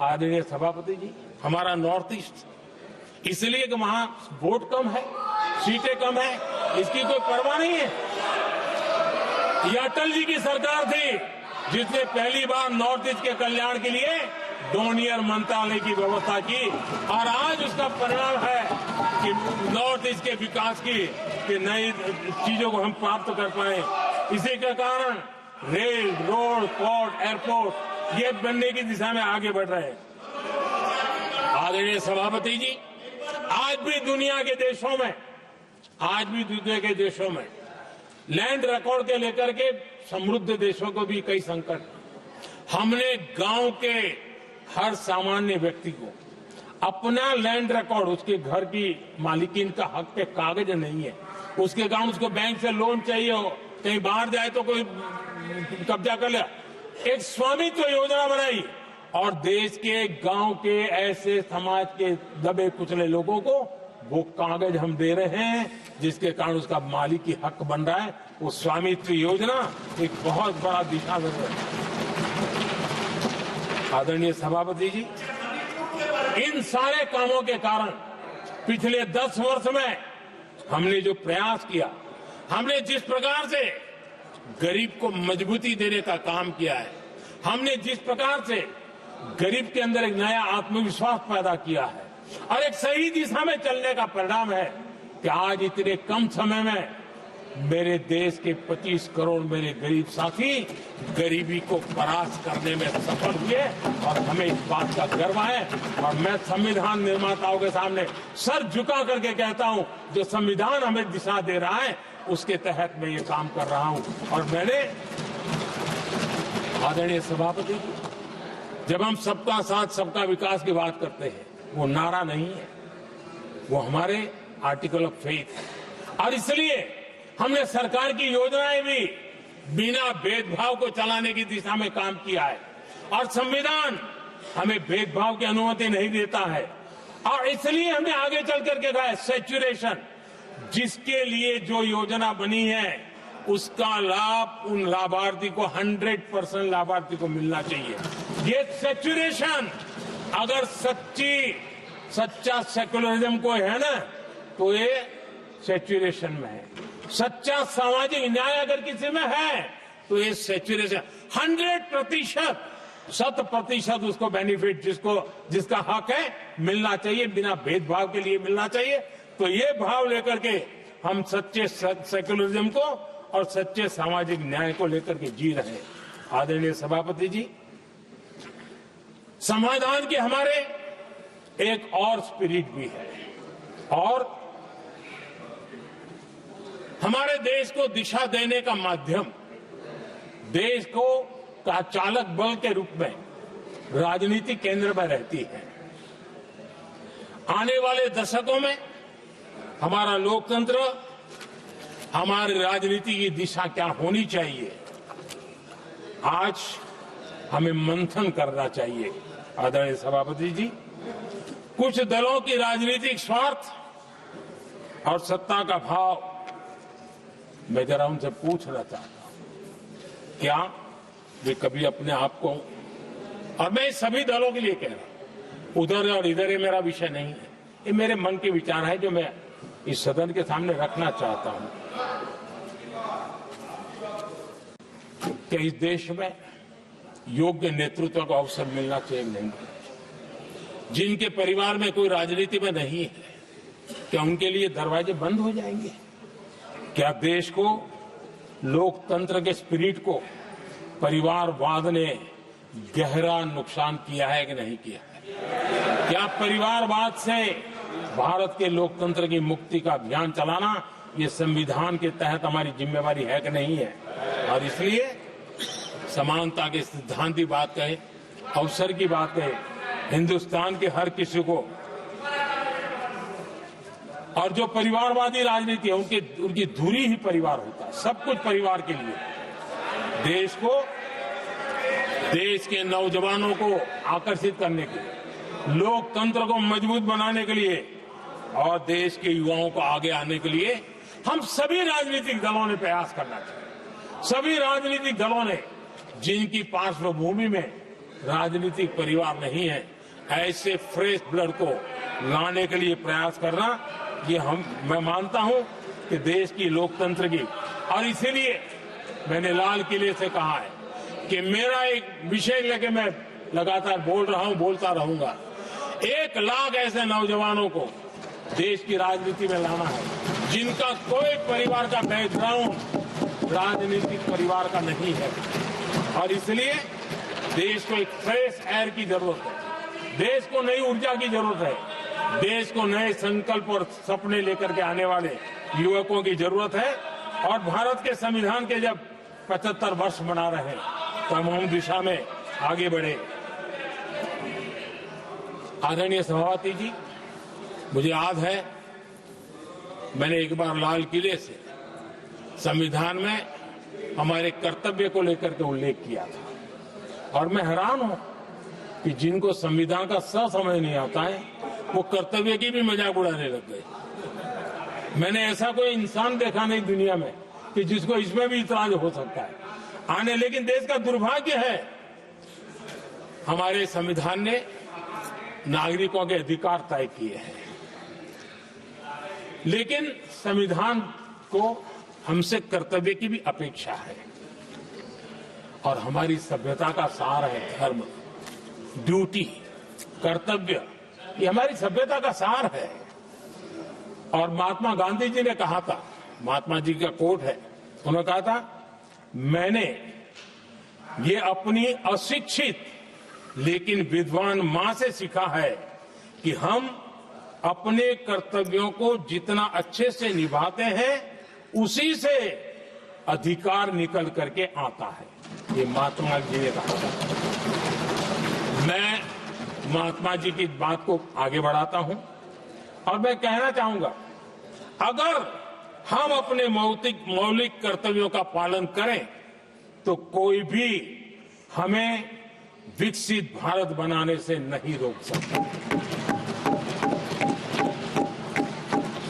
आदरणीय सभापति जी, हमारा नॉर्थ ईस्ट इसलिए कि वहां वोट कम है, सीटें कम है, इसकी कोई परवाह नहीं है। ये अटल जी की सरकार थी जिसने पहली बार नॉर्थ ईस्ट के कल्याण के लिए डोनियर मंत्रालय की व्यवस्था की और आज उसका परिणाम है कि नॉर्थ ईस्ट के विकास की नई चीजों को हम प्राप्त कर पाए। इसी के कारण रेल, रोड, पोर्ट, एयरपोर्ट ये बनने की दिशा में आगे बढ़ रहे हैं। आदरणीय सभापति जी, आज भी दुनिया के देशों में लैंड रिकॉर्ड के लेकर के समृद्ध देशों को भी कई संकट। हमने गांव के हर सामान्य व्यक्ति को अपना लैंड रिकॉर्ड, उसके घर की मालिकीन का हक पे कागज नहीं है, उसके गांव उसको बैंक से लोन चाहिए हो, कहीं बाहर जाए तो कोई कब्जा कर लिया, एक स्वामित्व योजना बनाई और देश के गांव के ऐसे समाज के दबे कुचले लोगों को वो कागज हम दे रहे हैं जिसके कारण उसका मालिकी हक बन रहा है। वो स्वामित्व योजना एक बहुत बड़ा दिशा दे रहा है। आदरणीय सभापति जी, इन सारे कामों के कारण पिछले 10 वर्ष में हमने जो प्रयास किया, हमने जिस प्रकार से गरीब को मजबूती देने का काम किया है, हमने जिस प्रकार से गरीब के अंदर एक नया आत्मविश्वास पैदा किया है और एक सही दिशा में चलने का परिणाम है कि आज इतने कम समय में मेरे देश के 25 करोड़ मेरे गरीब साथी गरीबी को परास्त करने में सफल हुए और हमें इस बात का गर्व है। और मैं संविधान निर्माताओं के सामने सर झुका करके कहता हूं, जो संविधान हमें दिशा दे रहा है उसके तहत मैं ये काम कर रहा हूं। और मैंने आदरणीय सभापति, जब हम सबका साथ सबका विकास की बात करते हैं, वो नारा नहीं है, वो हमारे आर्टिकल ऑफ फेथ है। और इसलिए हमने सरकार की योजनाएं भी बिना भेदभाव को चलाने की दिशा में काम किया है और संविधान हमें भेदभाव की अनुमति नहीं देता है। और इसलिए हमने आगे चल करके कहा है सैचुरेशन, जिसके लिए जो योजना बनी है उसका लाभ उन लाभार्थी को 100% लाभार्थी को मिलना चाहिए। ये सैचुरेशन अगर सच्चा सेकुलरिज्म को है ना, तो ये सैचुरेशन में है। सच्चा सामाजिक न्याय अगर किसी में है तो ये सैचुरेशन 100% उसको बेनिफिट जिसका हक है मिलना चाहिए, बिना भेदभाव के लिए मिलना चाहिए। तो ये भाव लेकर के हम सच्चे सेकुलरिज्म को और सच्चे सामाजिक न्याय को लेकर के जी रहे हैं। आदरणीय सभापति जी, समाधान के हमारे एक और स्पिरिट भी है और हमारे देश को दिशा देने का माध्यम, देश को का चालक बल के रूप में राजनीति केंद्र में रहती है। आने वाले दशकों में हमारा लोकतंत्र, हमारी राजनीति की दिशा क्या होनी चाहिए, आज हमें मंथन करना चाहिए। आदरणीय सभापति जी, कुछ दलों की राजनीतिक स्वार्थ और सत्ता का भाव, मैं जरा उनसे पूछना चाहता हूं, क्या वे कभी अपने आप को, और मैं सभी दलों के लिए कह रहा हूं, उधर और इधर ये मेरा विषय नहीं है, ये मेरे मन के विचार है जो मैं इस सदन के सामने रखना चाहता हूं, कि इस देश में योग्य नेतृत्व का अवसर मिलना चाहिए नहीं। जिनके परिवार में कोई राजनीति में नहीं है, क्या उनके लिए दरवाजे बंद हो जाएंगे? क्या देश को, लोकतंत्र के स्पिरिट को परिवारवाद ने गहरा नुकसान किया है कि नहीं किया है? क्या परिवारवाद से भारत के लोकतंत्र की मुक्ति का अभियान चलाना ये संविधान के तहत हमारी जिम्मेवारी है कि नहीं है? और इसलिए समानता के सिद्धांत की बात कहे, अवसर की बात कहे, हिंदुस्तान के हर किसी को, और जो परिवारवादी राजनीति है उनकी धुरी ही परिवार होता है, सब कुछ परिवार के लिए। देश को, देश के नौजवानों को आकर्षित करने के लिए, लोकतंत्र को मजबूत बनाने के लिए और देश के युवाओं को आगे आने के लिए हम सभी राजनीतिक दलों ने प्रयास करना चाहिए। सभी राजनीतिक दलों ने, जिनकी पार्श्वभूमि में राजनीतिक परिवार नहीं है। ऐसे फ्रेश ब्लड को लाने के लिए प्रयास करना, ये मैं मानता हूं कि देश की लोकतंत्र की, और इसीलिए मैंने लाल किले से कहा है कि मेरा एक विषय लेके मैं लगातार बोल रहा हूं, बोलता रहूंगा। 1 लाख ऐसे नौजवानों को देश की राजनीति में लाना है जिनका कोई परिवार का बैकग्राउंड राजनीतिक परिवार का नहीं है, और इसलिए देश को एक फ्रेश एयर की जरूरत है, देश को नई ऊर्जा की जरूरत है, देश को नए संकल्प और सपने लेकर के आने वाले युवकों की जरूरत है। और भारत के संविधान के जब 75 वर्ष मना रहे हैं तो हम दिशा में आगे बढ़े। आदरणीय सभापति जी, मुझे याद है मैंने एक बार लाल किले से संविधान में हमारे कर्तव्य को लेकर के उल्लेख किया था, और मैं हैरान हूं कि जिनको संविधान का समझ नहीं आता है वो कर्तव्य की भी मजाक उड़ाने लग गए। मैंने ऐसा कोई इंसान देखा नहीं दुनिया में कि जिसको इसमें भी इतराज हो सकता है लेकिन देश का दुर्भाग्य है, हमारे संविधान ने नागरिकों के अधिकार तय किए हैं, लेकिन संविधान को हमसे कर्तव्य की भी अपेक्षा है। और हमारी सभ्यता का सार है धर्म, ड्यूटी, कर्तव्य, ये हमारी सभ्यता का सार है। और महात्मा गांधी जी ने कहा था, महात्मा जी का कोट है, उन्होंने कहा था, मैंने ये अपनी अशिक्षित लेकिन विद्वान मां से सीखा है कि हम अपने कर्तव्यों को जितना अच्छे से निभाते हैं उसी से अधिकार निकल करके आता है, ये महात्मा जी ने कहा था। मैं महात्मा जी की बात को आगे बढ़ाता हूं और मैं कहना चाहूंगा, अगर हम अपने मौलिक कर्तव्यों का पालन करें तो कोई भी हमें विकसित भारत बनाने से नहीं रोक सकता।